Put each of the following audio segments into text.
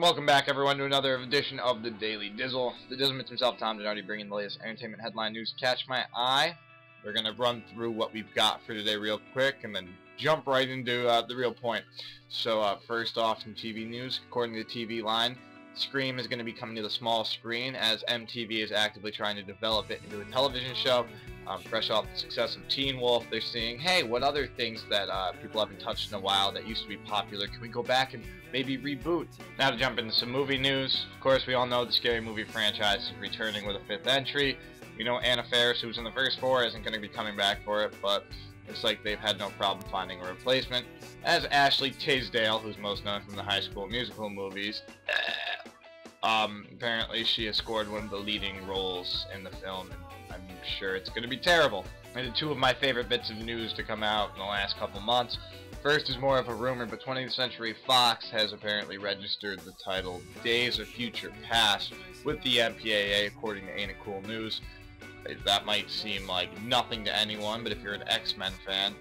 Welcome back, everyone, to another edition of the Daily Dizzle. The Dizzlemits himself, Tom Donati, bringing the latest entertainment headline news to catch my eye. We're going to run through what we've got for today real quick and then jump right into the real point. So, first off, some TV news. According to the TV Line, Scream is going to be coming to the small screen as MTV is actively trying to develop it into a television show. Fresh off the success of Teen Wolf, they're seeing, hey, what other things that people haven't touched in a while that used to be popular, can we go back and maybe reboot? Now to jump into some movie news. Of course, we all know the Scary Movie franchise is returning with a 5th entry. We know Anna Faris, who was in the first 4, isn't going to be coming back for it, but looks like they've had no problem finding a replacement. As Ashley Tisdale, who's most known from the High School Musical movies, apparently she has scored one of the leading roles in the film, and I'm sure it's going to be terrible. And 2 of my favorite bits of news to come out in the last couple months. First is more of a rumor, but 20th Century Fox has apparently registered the title Days of Future Past with the MPAA, according to Ain't It Cool News. That might seem like nothing to anyone, but if you're an X-Men fan,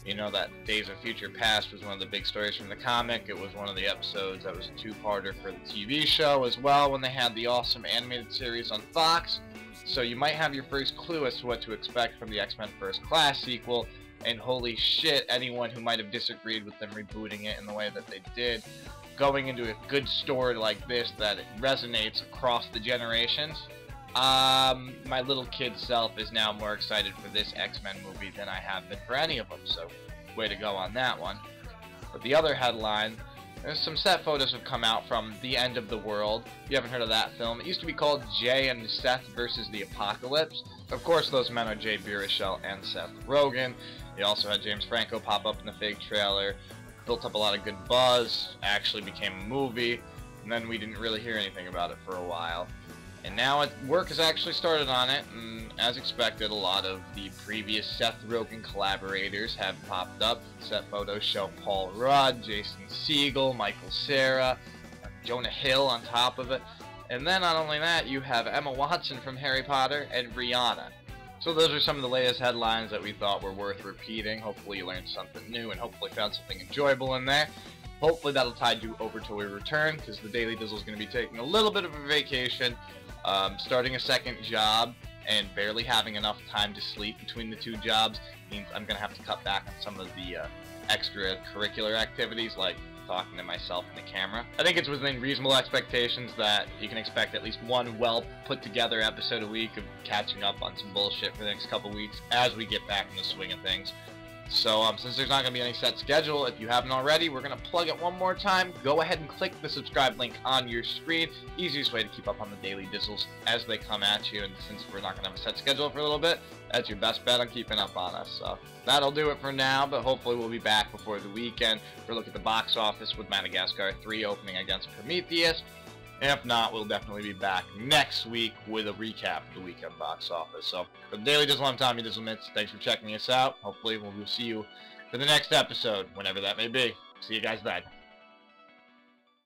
you know that Days of Future Past was one of the big stories from the comic. It was one of the episodes that was a 2-parter for the TV show as well when they had the awesome animated series on Fox. So you might have your first clue as to what to expect from the X-Men First Class sequel, and holy shit, anyone who might have disagreed with them rebooting it in the way that they did, going into a good story like this that it resonates across the generations, my little kid self is now more excited for this X-Men movie than I have been for any of them, so way to go on that one. But the other headline, there's some set photos have come out from The End of the World. If you haven't heard of that film, it used to be called Jay and Seth versus the Apocalypse. Of course, those men are Jay Baruchel and Seth Rogen. They also had James Franco pop up in the fake trailer, built up a lot of good buzz, actually became a movie, and then we didn't really hear anything about it for a while. And now work has actually started on it, and as expected, a lot of the previous Seth Rogen collaborators have popped up. Set photos show Paul Rudd, Jason Segel, Michael Cera, Jonah Hill on top of it. And then not only that, you have Emma Watson from Harry Potter and Rihanna. So those are some of the latest headlines that we thought were worth repeating. Hopefully you learned something new and hopefully found something enjoyable in there. Hopefully that'll tide you over till we return, because the Daily Dizzle is going to be taking a little bit of a vacation. Starting a second job and barely having enough time to sleep between the 2 jobs means I'm going to have to cut back on some of the extracurricular activities like talking to myself in the camera. I think it's within reasonable expectations that you can expect at least one well put together episode a week of catching up on some bullshit for the next couple weeks as we get back in the swing of things. So since there's not going to be any set schedule, if you haven't already, we're going to plug it one more time. Go ahead and click the subscribe link on your screen. Easiest way to keep up on the Daily Dizzles as they come at you. And since we're not going to have a set schedule for a little bit, that's your best bet on keeping up on us. So that'll do it for now, but hopefully we'll be back before the weekend for a look at the box office with Madagascar 3 opening against Prometheus. If not, we'll definitely be back next week with a recap of the weekend box office. So, for the Daily Dizzle, I'm Tommy Dizzlemits. Thanks for checking us out. Hopefully, we'll see you for the next episode, whenever that may be. See you guys then.